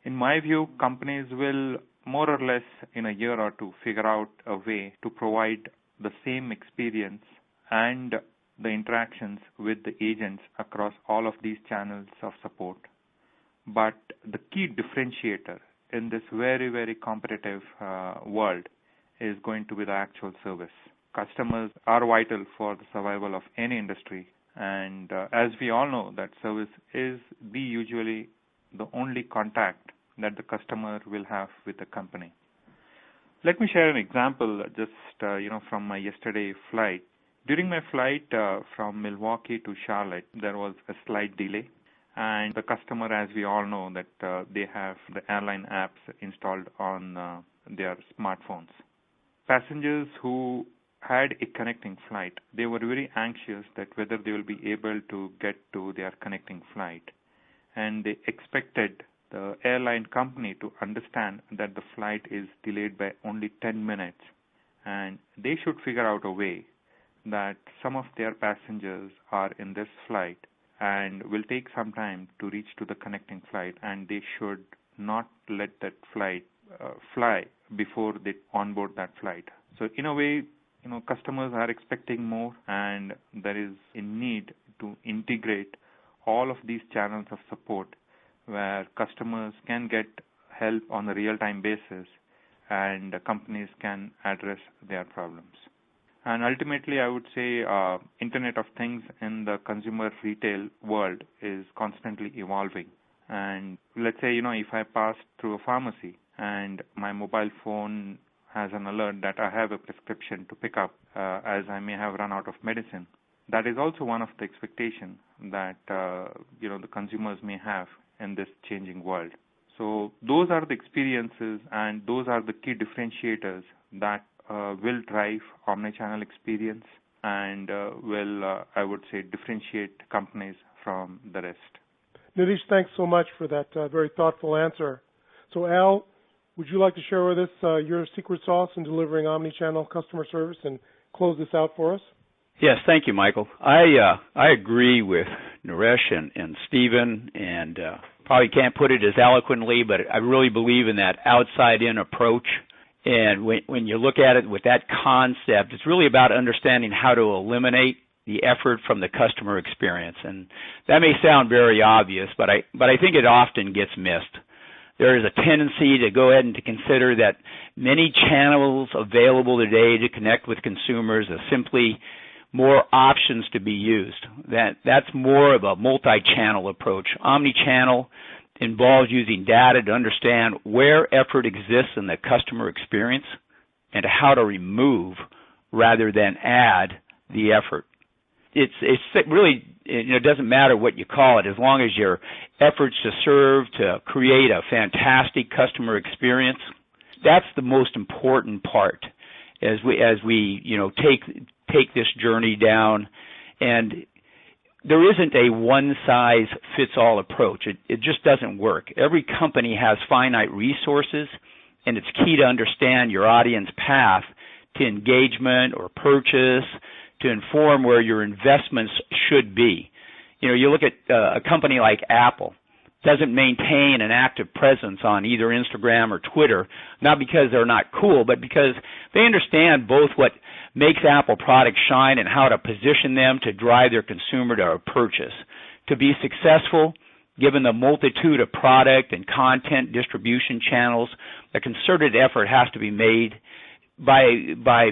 In my view, companies will more or less in a year or two figure out a way to provide the same experience and the interactions with the agents across all of these channels of support. But the key differentiator in this very, very competitive world is going to be the actual service. Customers are vital for the survival of any industry, and as we all know, that service is usually the only contact that the customer will have with the company. Let me share an example just from my yesterday flight. During my flight from Milwaukee to Charlotte, there was a slight delay, and the customer, as we all know, that they have the airline apps installed on their smartphones. Passengers who had a connecting flight, they were very anxious that whether they will be able to get to their connecting flight, and they expected the airline company to understand that the flight is delayed by only 10 minutes, and they should figure out a way that some of their passengers are in this flight and will take some time to reach to the connecting flight, and they should not let that flight fly before they onboard that flight. So in a way, customers are expecting more, and there is a need to integrate all of these channels of support where customers can get help on a real-time basis and companies can address their problems. And ultimately, I would say Internet of Things in the consumer retail world is constantly evolving. And let's say, if I pass through a pharmacy and my mobile phone has an alert that I have a prescription to pick up as I may have run out of medicine, that is also one of the expectations that, the consumers may have in this changing world. So those are the experiences and those are the key differentiators that will drive omnichannel experience and will, I would say, differentiate companies from the rest. Naresh, thanks so much for that very thoughtful answer. So Al, would you like to share with us your secret sauce in delivering omnichannel customer service and close this out for us? Yes, thank you, Michael. I agree with Naresh and Stephen, and probably can't put it as eloquently, but I really believe in that outside-in approach. And when you look at it with that concept, it's really about understanding how to eliminate the effort from the customer experience. And that may sound very obvious, but I think it often gets missed. There is a tendency to go ahead and to consider that many channels available today to connect with consumers are simply more options to be used. That's more of a multi-channel approach. Omnichannel involves using data to understand where effort exists in the customer experience and how to remove rather than add the effort. It's really, it doesn't matter what you call it, as long as your efforts to serve, to create a fantastic customer experience. That's the most important part as we take this journey down. And there isn't a one-size-fits-all approach. It just doesn't work. Every company has finite resources, and it's key to understand your audience path to engagement or purchase to inform where your investments should be. You look at a company like Apple, doesn't maintain an active presence on either Instagram or Twitter, not because they're not cool, but because they understand both what makes Apple products shine and how to position them to drive their consumer to a purchase. To be successful, given the multitude of product and content distribution channels, a concerted effort has to be made by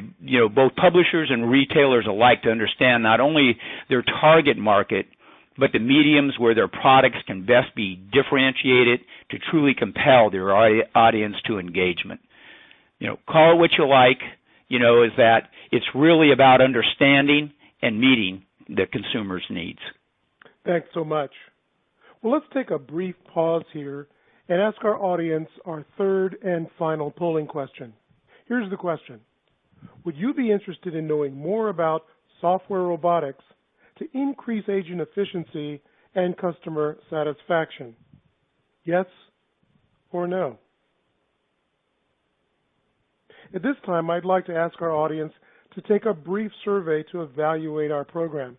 both publishers and retailers alike to understand not only their target market, but the mediums where their products can best be differentiated to truly compel their audience to engagement. Call it what you like, is that it's really about understanding and meeting the consumer's needs. Thanks so much. Well, let's take a brief pause here and ask our audience our third and final polling question. Here's the question. Would you be interested in knowing more about software robotics to increase agent efficiency and customer satisfaction? Yes or no? At this time, I'd like to ask our audience to take a brief survey to evaluate our program.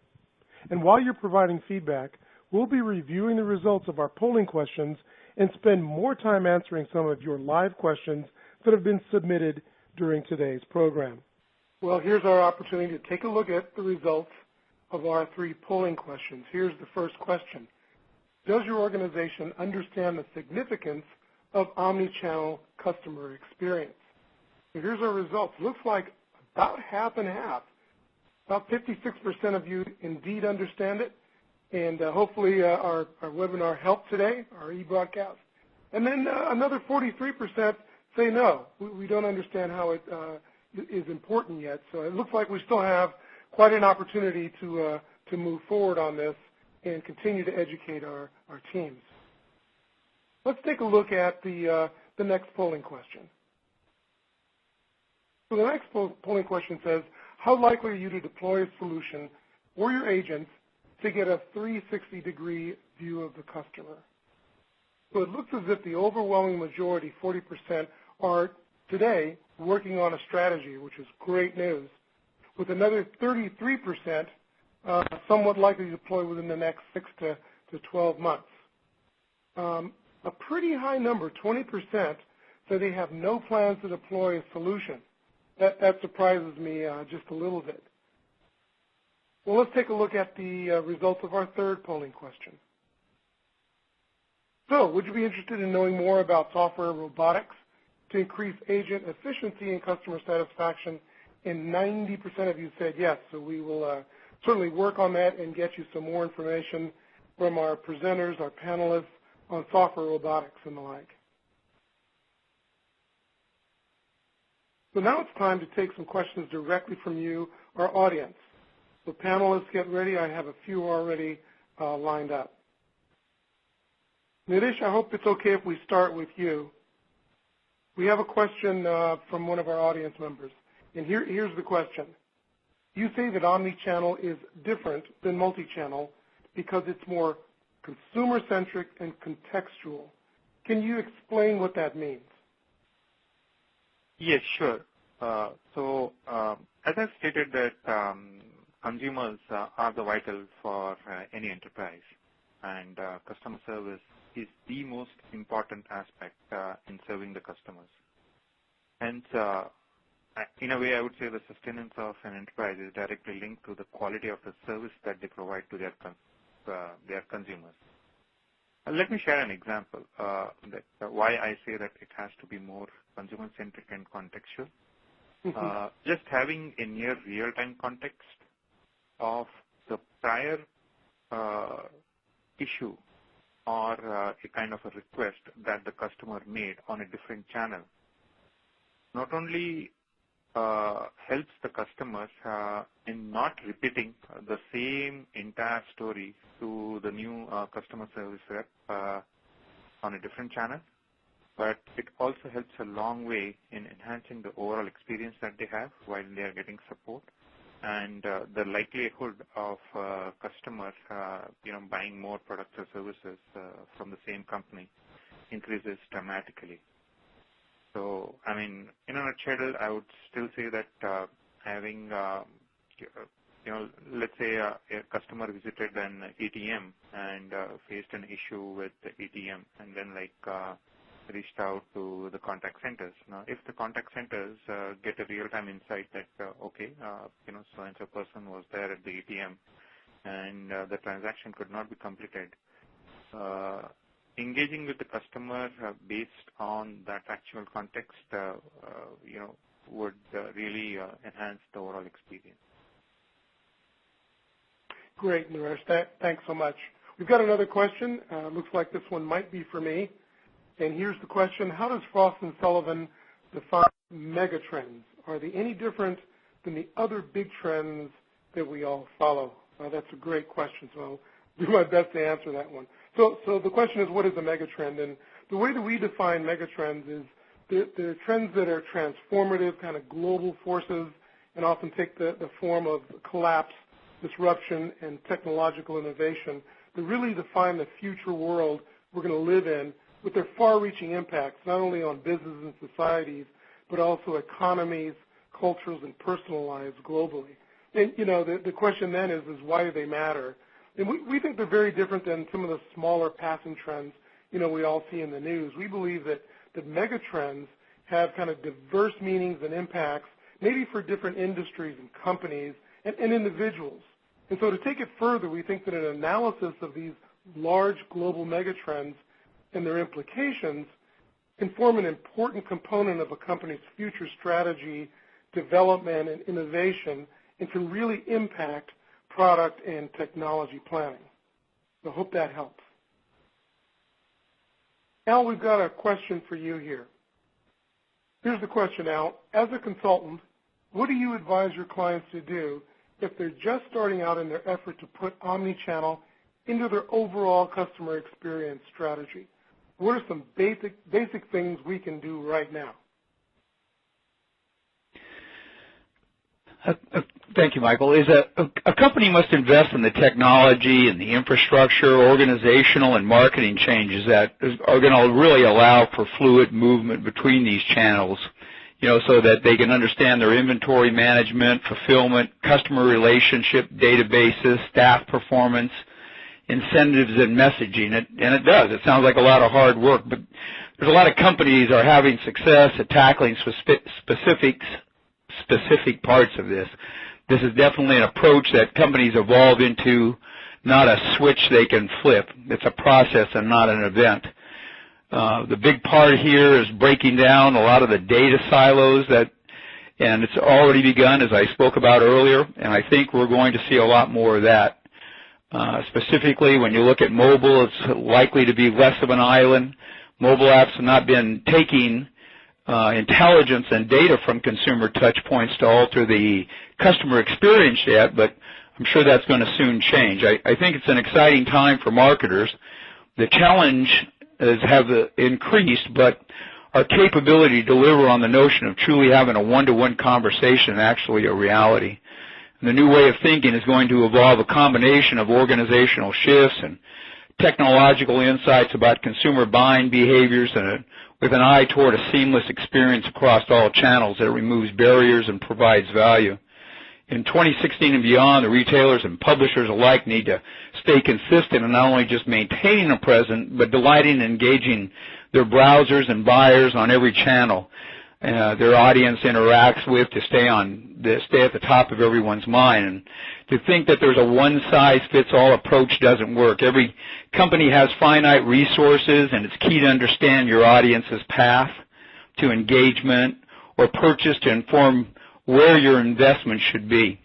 And while you're providing feedback, we'll be reviewing the results of our polling questions and spend more time answering some of your live questions that have been submitted during today's program. Well, here's our opportunity to take a look at the results of our 3 polling questions. Here's the first question. Does your organization understand the significance of omnichannel customer experience? So here's our results. Looks like about half and half. About 56% of you indeed understand it, and hopefully our webinar helped today, our e-broadcast. And then another 43% say no. We don't understand how it is important yet. So it looks like we still have quite an opportunity to move forward on this and continue to educate our teams. Let's take a look at the next polling question. So the next polling question says, how likely are you to deploy a solution or your agents to get a 360-degree view of the customer? So it looks as if the overwhelming majority, 40%, are today working on a strategy, which is great news, with another 33% somewhat likely to deploy within the next 6 to 12 months. A pretty high number, 20%, say they have no plans to deploy a solution. That surprises me just a little bit. Well, let's take a look at the results of our third polling question. So, would you be interested in knowing more about software and robotics to increase agent efficiency and customer satisfaction? And 90% of you said yes, so we will certainly work on that and get you some more information from our presenters, our panelists, on software robotics and the like. So now it's time to take some questions directly from you, our audience. So panelists, get ready. I have a few already lined up. Naresh, I hope it's okay if we start with you. We have a question from one of our audience members, and here's the question. You say that omni-channel is different than multi-channel because it's more consumer-centric and contextual. Can you explain what that means? Yes, sure. As I stated that consumers are the vital for any enterprise, and customer service is the most important aspect in serving the customers. Hence, in a way, I would say the sustenance of an enterprise is directly linked to the quality of the service that they provide to their consumers. Let me share an example why I say that it has to be more consumer-centric and contextual. Just having a near real-time context of the prior issue or a kind of a request that the customer made on a different channel not only helps the customers in not repeating the same entire story to the new customer service rep on a different channel, but it also helps a long way in enhancing the overall experience that they have while they are getting support, and the likelihood of customers buying more products or services from the same company increases dramatically. So, I mean, in a nutshell, I would still say that having, let's say a customer visited an ATM and faced an issue with the ATM, and then reached out to the contact centers. Now, if the contact centers get a real-time insight that, so-and-so person was there at the ATM and the transaction could not be completed, engaging with the customer based on that actual context, would really enhance the overall experience. Great, Naresh. Thanks so much. We've got another question. Looks like this one might be for me. And here's the question. How does Frost & Sullivan define megatrends? Are they any different than the other big trends that we all follow? That's a great question, so I'll do my best to answer that one. So the question is, what is a megatrend? And the way that we define megatrends is they're trends that are transformative, kind of global forces, and often take the form of collapse, disruption, and technological innovation that really define the future world we're going to live in, with their far-reaching impacts, not only on businesses and societies, but also economies, cultures, and personal lives globally. And, the question then is why do they matter? And we think they're very different than some of the smaller passing trends, we all see in the news. We believe that megatrends have kind of diverse meanings and impacts, maybe for different industries and companies and individuals. And so to take it further, we think that an analysis of these large global megatrends and their implications can form an important component of a company's future strategy, development, and innovation, and can really impact product and technology planning. So I hope that helps. Al, we've got a question for you here. Here's the question, Al. As a consultant, what do you advise your clients to do if they're just starting out in their effort to put omni-channel into their overall customer experience strategy? What are some basic things we can do right now? Thank you, Michael. Is a company must invest in the technology and the infrastructure, organizational and marketing changes that are going to really allow for fluid movement between these channels, so that they can understand their inventory management, fulfillment, customer relationship, databases, staff performance, incentives, and messaging. And it does. It sounds like a lot of hard work, but there's a lot of companies are having success at tackling specific parts of this. This is definitely an approach that companies evolve into, not a switch they can flip. It's a process and not an event. The big part here is breaking down a lot of the data silos and it's already begun, as I spoke about earlier, and I think we're going to see a lot more of that. Specifically, when you look at mobile, it's likely to be less of an island. Mobile apps have not been taking intelligence and data from consumer touch points to alter the customer experience yet, but I'm sure that's going to soon change. I think it's an exciting time for marketers. The challenge have increased, but our capability to deliver on the notion of truly having a one-to-one conversation is actually a reality. And the new way of thinking is going to evolve a combination of organizational shifts and technological insights about consumer buying behaviors and with an eye toward a seamless experience across all channels that removes barriers and provides value. In 2016 and beyond, the retailers and publishers alike need to stay consistent in not only just maintaining a presence, but delighting and engaging their browsers and buyers on every channel their audience interacts with to stay at the top of everyone's mind. And to think that there's a one-size-fits-all approach doesn't work. Every company has finite resources, and it's key to understand your audience's path to engagement or purchase to inform where your investment should be.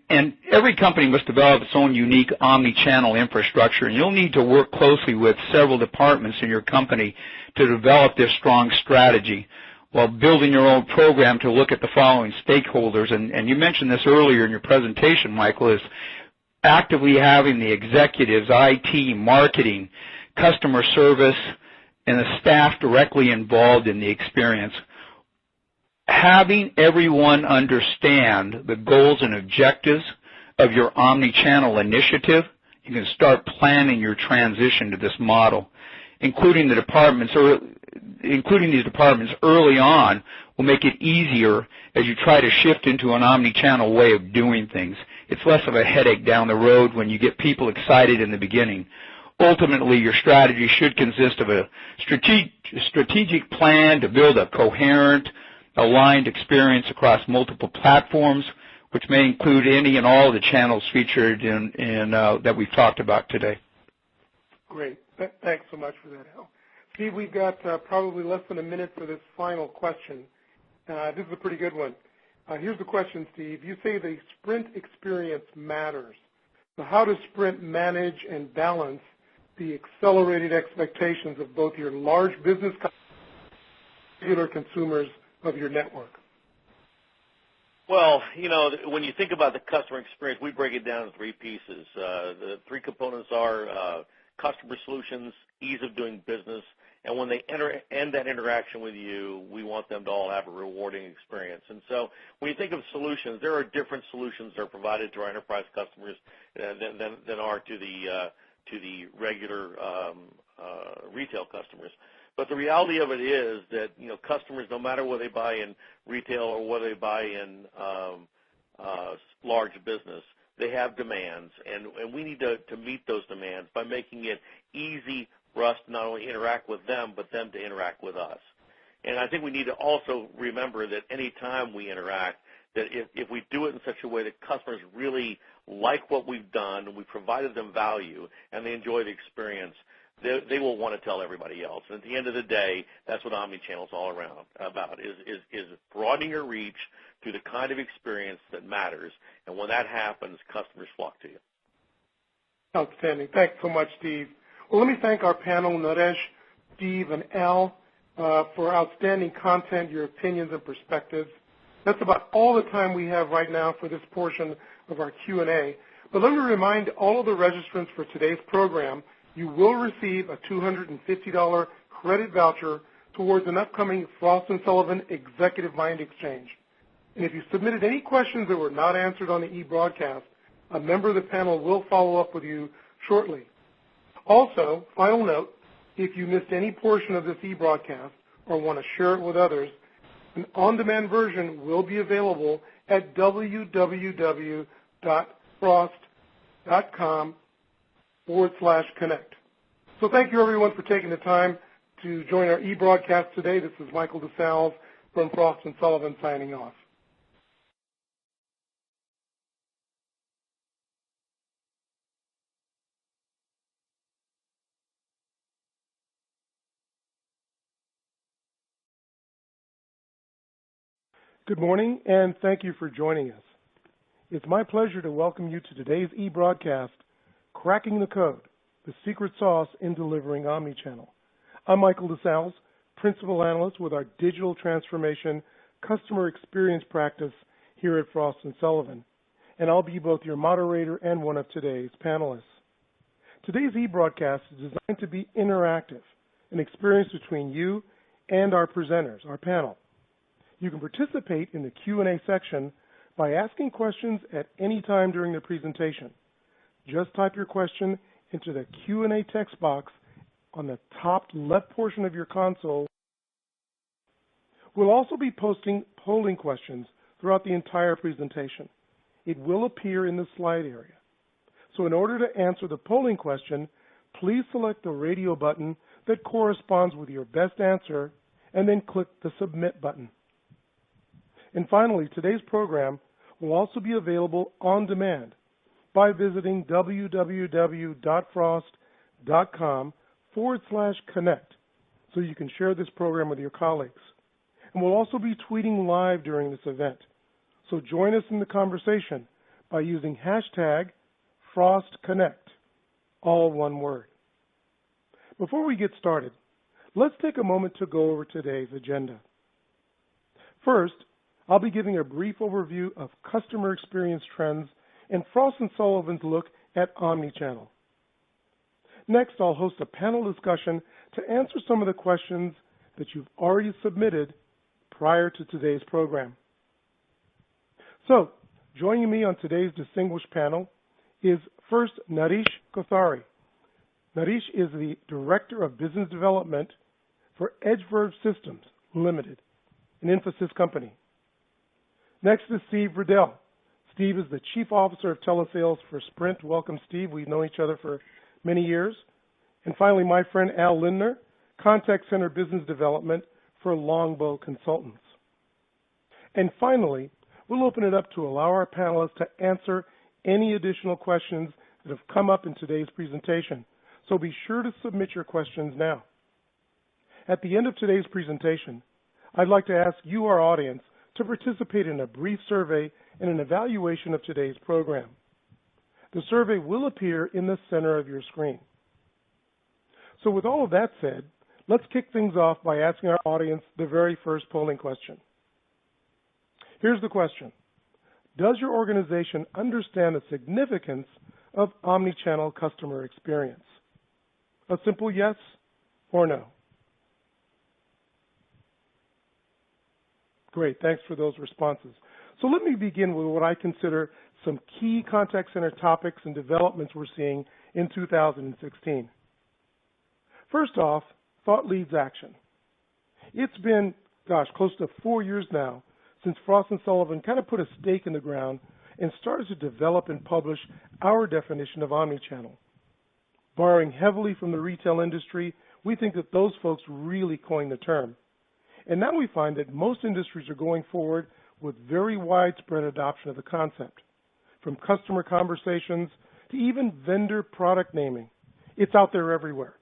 And every company must develop its own unique omni-channel infrastructure, and you'll need to work closely with several departments in your company to develop this strong strategy while building your own program to look at the following stakeholders. And you mentioned this earlier in your presentation, Michael, is actively having the executives, IT, marketing, customer service, and the staff directly involved in the experience. Having everyone understand the goals and objectives of your omni-channel initiative, you can start planning your transition to this model. Including these departments early on will make it easier as you try to shift into an omni-channel way of doing things. It's less of a headache down the road when you get people excited in the beginning. Ultimately, your strategy should consist of a strategic plan to build a coherent, aligned experience across multiple platforms, which may include any and all of the channels featured in that we've talked about today. Great. Thanks so much for that, Al. Steve, we've got probably less than a minute for this final question. This is a pretty good one. Here's the question, Steve. You say the Sprint experience matters. So how does Sprint manage and balance the accelerated expectations of both your large business customers and regular consumers of your network? Well, when you think about the customer experience, we break it down in three pieces. The three components are customer solutions, ease of doing business, and when they end that interaction with you, we want them to all have a rewarding experience. And so when you think of solutions, there are different solutions that are provided to our enterprise customers than are to the regular retail customers. But the reality of it is that customers, no matter whether they buy in retail or whether they buy in large business, they have demands, and we need to meet those demands by making it easy for us to not only interact with them, but them to interact with us. And I think we need to also remember that any time we interact, that if we do it in such a way that customers really like what we've done and we provided them value and they enjoy the experience, they will want to tell everybody else. And at the end of the day, that's what Omnichannel is all about, is broadening your reach through the kind of experience that matters. And when that happens, customers flock to you. Outstanding. Thanks so much, Steve. Well, let me thank our panel, Naresh, Steve, and Al, for outstanding content, your opinions and perspectives. That's about all the time we have right now for this portion of our Q&A. But let me remind all of the registrants for today's program, you will receive a $250 credit voucher towards an upcoming Frost & Sullivan Executive Mind Exchange. And if you submitted any questions that were not answered on the e-broadcast, a member of the panel will follow up with you shortly. Also, final note, if you missed any portion of this e-broadcast or want to share it with others, an on-demand version will be available at www.frost.com/connect. So thank you, everyone, for taking the time to join our e-broadcast today. This is Michael DeSalles from Frost & Sullivan signing off. Good morning, and thank you for joining us. It's my pleasure to welcome you to today's e-broadcast, Cracking the Code, the Secret Sauce in Delivering Omnichannel. I'm Michael DeSalles, Principal Analyst with our Digital Transformation Customer Experience Practice here at Frost & Sullivan, and I'll be both your moderator and one of today's panelists. Today's e-broadcast is designed to be interactive, an experience between you and our presenters, our panel. You can participate in the Q&A section by asking questions at any time during the presentation. Just type your question into the Q&A text box on the top left portion of your console. We'll also be posting polling questions throughout the entire presentation. It will appear in the slide area. So in order to answer the polling question, please select the radio button that corresponds with your best answer and then click the Submit button. And finally, today's program will also be available on demand by visiting www.frost.com/connect so you can share this program with your colleagues. And we'll also be tweeting live during this event. So join us in the conversation by using hashtag FrostConnect, all one word. Before we get started, let's take a moment to go over today's agenda. First, I'll be giving a brief overview of customer experience trends and Frost & Sullivan's look at Omnichannel. Next, I'll host a panel discussion to answer some of the questions that you've already submitted prior to today's program. So, joining me on today's distinguished panel is first Naresh Kothari. Naresh is the Director of Business Development for EdgeVerve Systems Limited, an Infosys company. Next is Steve Riddell. Steve is the Chief Officer of Telesales for Sprint. Welcome, Steve. We've known each other for many years. And finally, my friend Al Lindner, Contact Center Business Development for Longbow Consultants. And finally, we'll open it up to allow our panelists to answer any additional questions that have come up in today's presentation. So be sure to submit your questions now. At the end of today's presentation, I'd like to ask you, our audience, to participate in a brief survey and an evaluation of today's program. The survey will appear in the center of your screen. So with all of that said, let's kick things off by asking our audience the very first polling question. Here's the question. Does your organization understand the significance of omnichannel customer experience? A simple yes or no. Great, thanks for those responses. So let me begin with what I consider some key contact center topics and developments we're seeing in 2016. First off, thought leads action. It's been, close to 4 years now since Frost & Sullivan kind of put a stake in the ground and started to develop and publish our definition of omnichannel. Borrowing heavily from the retail industry, we think that those folks really coined the term. And now we find that most industries are going forward with very widespread adoption of the concept, from customer conversations to even vendor product naming. It's out there everywhere.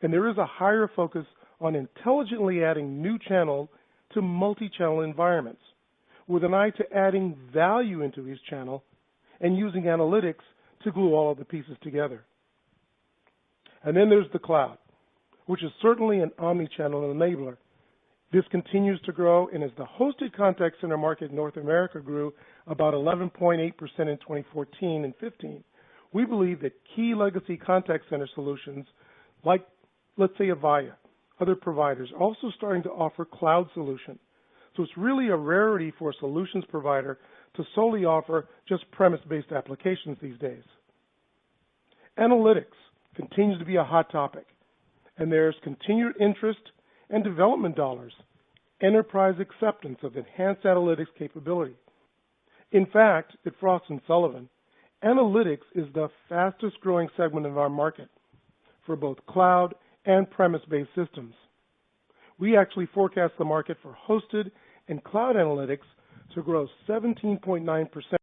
And there is a higher focus on intelligently adding new channels to multi-channel environments, with an eye to adding value into each channel and using analytics to glue all of the pieces together. And then there's the cloud, which is certainly an omnichannel enabler. This continues to grow, and as the hosted contact center market in North America grew about 11.8% in 2014 and 15, we believe that key legacy contact center solutions like, let's say, Avaya, other providers, are also starting to offer cloud solutions. So it's really a rarity for a solutions provider to solely offer just premise-based applications these days. Analytics continues to be a hot topic, and there's continued interest and development dollars, enterprise acceptance of enhanced analytics capability. In fact, at Frost & Sullivan, analytics is the fastest growing segment of our market for both cloud and premise-based systems. We actually forecast the market for hosted and cloud analytics to grow 17.9%